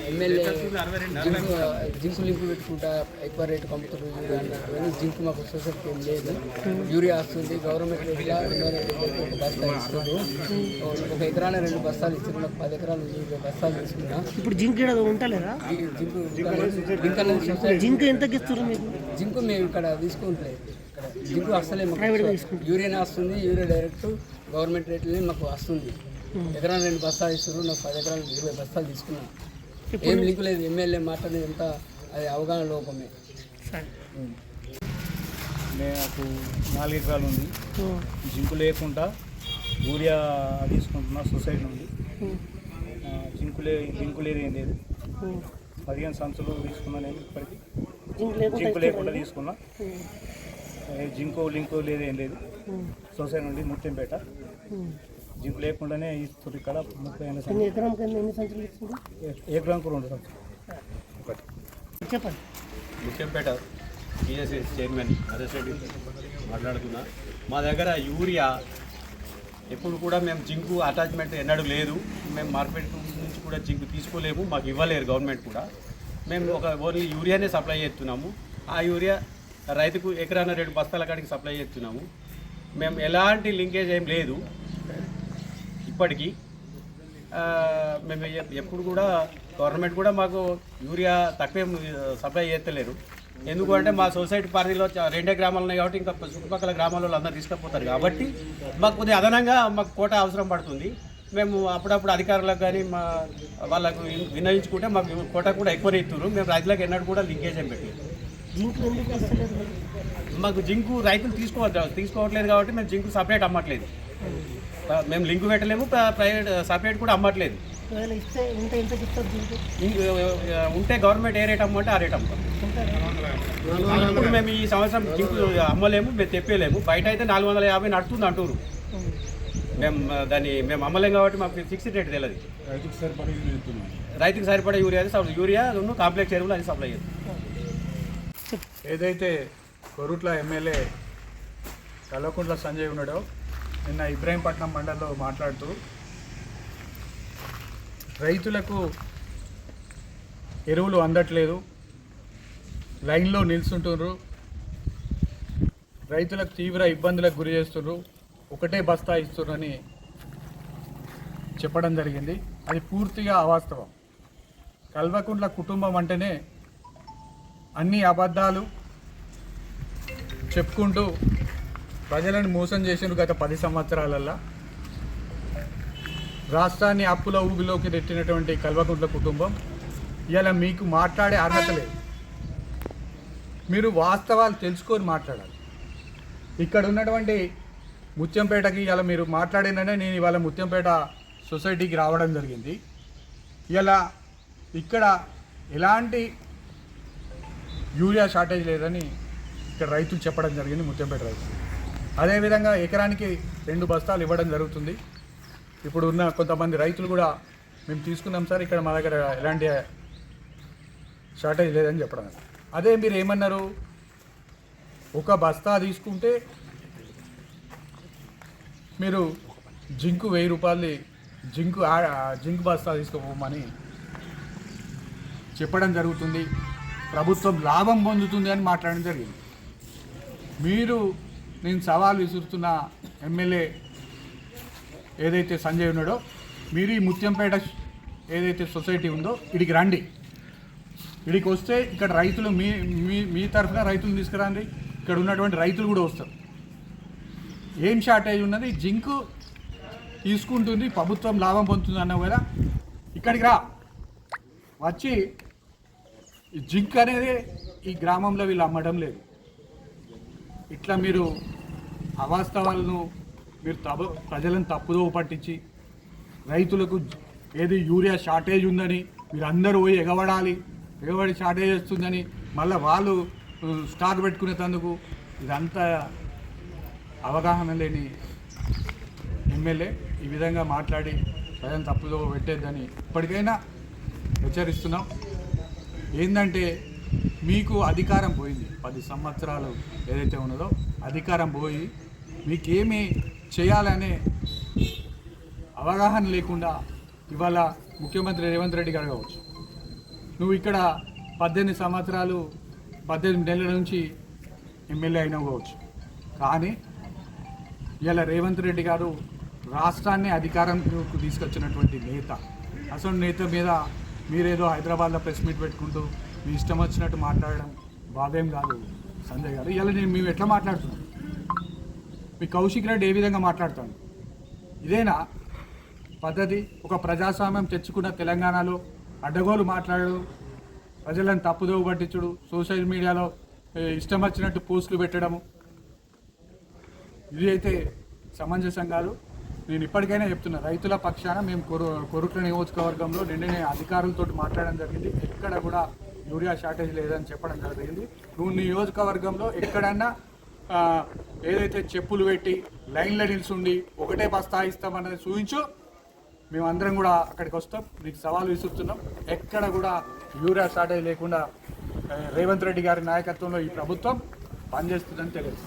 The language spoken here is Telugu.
ఎమ్మెల్యే జింకు లింకు పెట్టుకుంటా ఎక్కువ రేటు పంపుతున్నారు. జింకు మాకు సొసైటీకి ఏం లేదు. యూరియా వస్తుంది గవర్నమెంట్ రేట్గా 2 బస్తా ఇస్తుంది. 1 ఎకరాన 2 బస్తాలు ఇస్తుంది. నాకు 10 ఎకరాలు 20 బస్తాలు తీసుకున్నా. ఇప్పుడు జింక్ ఉంటలేదా? జింక్ ఎంత ఇస్తారు మీకు? జింకు మేము ఇక్కడ తీసుకుంటలేదు. ఇక్కడ జింకు అసలే యూరియానే వస్తుంది. యూరియా డైరెక్ట్ గవర్నమెంట్ రేట్లనే మాకు వస్తుంది. ఎకరాలు 2 బస్తాలు ఇస్తారు. నాకు 10 ఎకరాలు 20 బస్తాలు తీసుకున్నాను. ఏం లింకు లేదు. ఎమ్మెల్యే మాట్లాడేది ఎంత అది అవగాహన లోపమే. నాకు 4 ఎకరాలు ఉంది. జింకు లేకుండా యూరియా తీసుకుంటున్నా సొసైటీ నుండి. జింకు లేదు ఏం లేదు. 15 సంచులు తీసుకున్నా. నేను ఇప్పటికి జింకు లేకుండా తీసుకున్నా. జింకు లేదు ఏం లేదు. సొసైటీ నుండి ముత్యంపేట. జింకు లేకుండానే ఇస్తుంది. ఇక్కడ 30 ఎకరానికి 2 సంచులు చెప్పండి. ముత్యంపేట టీఎస్సీ చైర్మన్ నరేష్ రెడ్డి మాట్లాడుతున్నా. మా దగ్గర యూరియా ఎప్పుడు కూడా మేము జింకు అటాచ్మెంట్ ఎన్నడూ లేదు. మేము మార్కెట్ నుంచి కూడా జింకు తీసుకోలేము. మాకు ఇవ్వలేరు గవర్నమెంట్ కూడా. మేము ఓన్లీ యూరియానే సప్లై చేస్తున్నాము. ఆ యూరియా రైతుకు ఎకరాన 2 బస్తాల కాడికి సప్లై చేస్తున్నాము. మేము ఎలాంటి లింకేజ్ ఏం లేదు ఇప్పటికీ. మేము ఎప్పుడు కూడా గవర్నమెంట్ కూడా మాకు యూరియా తక్కువే సప్లై చేస్తలేరు. ఎందుకంటే మా సొసైటీ పరిధిలో 2 గ్రామాలు ఉన్నాయి కాబట్టి ఇంకా చుట్టుపక్కల గ్రామాలలో అందరూ తీసుకుపోతారు కాబట్టి మాకు కొద్దిగా అదనంగా మాకు కోట అవసరం పడుతుంది. మేము అప్పుడప్పుడు అధికారులకు కానీ మా వాళ్ళకు విన్నవించుకుంటే మాకు కోట కూడా ఎక్కువనే ఇస్తున్నారు. మేము రైతులకు ఎన్నడూ కూడా లింకేజ్ ఏం పెట్టలేదు. మాకు జింకు రైతులు తీసుకోవట్లేదు కాబట్టి మేము జింకు సపరేట్ అమ్మట్లేదు. మేము లింకు పెట్టలేము. ప్రైవేట్ సపరేట్ కూడా అమ్మట్లేదు. ఉంటే గవర్నమెంట్ ఏ రేట్ అమ్మంటే ఆ రేట్ అమ్ముతాం. ఇప్పుడు మేము ఈ సంవత్సరం జింకు అమ్మలేము, మేము తెప్పలేము. బయట అయితే 450 నడుతుంది అంటారు. మేము అమ్మలేము కాబట్టి మాకు ఫిక్స్డ్ రేట్ తెలియదు. రైతుకి సరిపడే యూరియా కాంప్లెక్స్ ఎరువులు అది సప్లై చేస్తాం. ఏదైతే కొరుట్ల ఎమ్మెల్యే కల్వకుంట్ల సంజయ్ ఉన్నాడో నిన్న ఇబ్రాహీంపట్నం మండలంలో మాట్లాడుతూ రైతులకు ఎరువులు అందట్లేదు, లైన్లో నిల్చుంటున్నారు, రైతులకు తీవ్ర ఇబ్బందులకు గురి చేస్తున్నారు, ఒకటే బస్తా ఇస్తున్నారని చెప్పడం జరిగింది. అది పూర్తిగా అవాస్తవం. కల్వకుంట్ల కుటుంబం అంటేనే అన్ని అబద్ధాలు చెప్పుకుంటూ ప్రజలను మోసం చేసిన గత 10 సంవత్సరాలల్లో రాష్ట్రాన్ని అప్పుల ఊబిలోకి నెట్టినటువంటి కల్వకుంట్ల కుటుంబం ఇలా మీకు మాట్లాడే అర్హత లేదు. మీరు వాస్తవాలు తెలుసుకొని మాట్లాడాలి. ఇక్కడ ఉన్నటువంటి ముత్యంపేటకి ఇలా మీరు మాట్లాడిననే నేను ఇవాళ ముత్యంపేట సొసైటీకి రావడం జరిగింది. ఇలా ఇక్కడ ఎలాంటి యూరియా షార్టేజ్ లేదని ఇక్కడ రైతులు చెప్పడం జరిగింది, ముత్యంపేట రైతులు. అదేవిధంగా ఎకరానికి 2 బస్తాలు ఇవ్వడం జరుగుతుంది. ఇప్పుడు ఉన్న కొంతమంది రైతులు కూడా మేము తీసుకున్నాం సార్, ఇక్కడ మా దగ్గర ఎలాంటి షార్టేజ్ లేదని చెప్పడం. అదే మీరు ఏమన్నారు, 1 బస్తా తీసుకుంటే మీరు జింకు 1000 రూపాయలు జింకు బస్తా తీసుకోమని చెప్పడం జరుగుతుంది. ప్రభుత్వం లాభం పొందుతుంది అని మాట్లాడడం జరిగింది. నేను సవాల్ విసురుతున్న ఎమ్మెల్యే ఏదైతే సంజయ్ ఉన్నాడో, మీరు ఈ ముత్యంపేట ఏదైతే సొసైటీ ఉందో ఇడికి రండి. ఇడికి వస్తే ఇక్కడ రైతులు మీ తరఫున రైతులు తీసుకురండి. ఇక్కడ ఉన్నటువంటి రైతులు కూడా వస్తారు. ఏం షార్టేజ్ ఉన్నది, జింకు తీసుకుంటుంది, ప్రభుత్వం లాభం పొందుతుంది అన్నావు కదా, ఇక్కడికి రా. వచ్చి జింక్ అనేది ఈ గ్రామంలో వీళ్ళు అమ్మడం లేదు. ఇట్లా మీరు అవాస్తవాలను మీరు ప్రజలను తప్పుదోవ పట్టించి రైతులకు ఏది యూరియా షార్టేజ్ ఉందని మీరు అందరూ పోయి ఎగబడాలి, ఎవరి షార్టేజ్ వస్తుందని మళ్ళీ వాళ్ళు స్టాక్ పెట్టుకునేందుకు ఇదంతా అవగాహన లేని ఎమ్మెల్యే ఈ విధంగా మాట్లాడి ప్రజలను తప్పుదో పెట్టేద్దని ఇప్పటికైనా హెచ్చరిస్తున్నాం. ఏంటంటే మీకు అధికారం పోయింది, 10 సంవత్సరాలు ఏదైతే ఉన్నదో అధికారం పోయి మీకేమీ చేయాలనే అవగాహన లేకుండా ఇవాళ ముఖ్యమంత్రి రేవంత్ రెడ్డి గారు కావచ్చు, నువ్వు ఇక్కడ 18 సంవత్సరాలు 18 నెలల నుంచి ఎమ్మెల్యే అయినావు కావచ్చు, కానీ ఇలా రేవంత్ రెడ్డి గారు రాష్ట్రాన్ని అధికారంలోకి తీసుకొచ్చినటువంటి నేత. అసలు నేత మీద మీరేదో హైదరాబాద్లో ప్రెస్ మీట్ పెట్టుకుంటూ మీ ఇష్టం వచ్చినట్టు మాట్లాడడం బాధేం కాదు సంజయ్ గారు. ఇలా మేము ఎట్లా మాట్లాడుతున్నాం, మీ కౌశిక్ రెడ్డి ఏ విధంగా మాట్లాడుతాను, ఇదేనా పద్ధతి? ఒక ప్రజాస్వామ్యం తెచ్చుకున్న తెలంగాణలో అడ్డగోలు మాట్లాడు, ప్రజలను తప్పుదోవ పట్టించుడు, సోషల్ మీడియాలో ఇష్టం వచ్చినట్టు పోస్టులు పెట్టడము, ఇది అయితే సమంజసం కాదు. నేను ఇప్పటికైనా చెప్తున్నా, రైతుల పక్షాన మేము కొరుట్ల నియోజకవర్గంలో నిన్ననే అధికారులతో మాట్లాడడం జరిగింది. ఎక్కడ కూడా యూరియా షార్టేజ్ లేదని చెప్పడం జరిగింది. నువ్వు నియోజకవర్గంలో ఎక్కడన్నా ఏదైతే చెప్పులు పెట్టి లైన్లో నిల్చుండి ఒకటే బస్తా ఇస్తామన్నది చూపించు, మేమందరం కూడా అక్కడికి వస్తాం. నీకు సవాల్ విసురుతున్నాం. ఎక్కడ కూడా యూరియా షార్టేజ్ లేకుండా రేవంత్ రెడ్డి గారి నాయకత్వంలో ఈ ప్రభుత్వం పనిచేస్తుందని తెలియదు.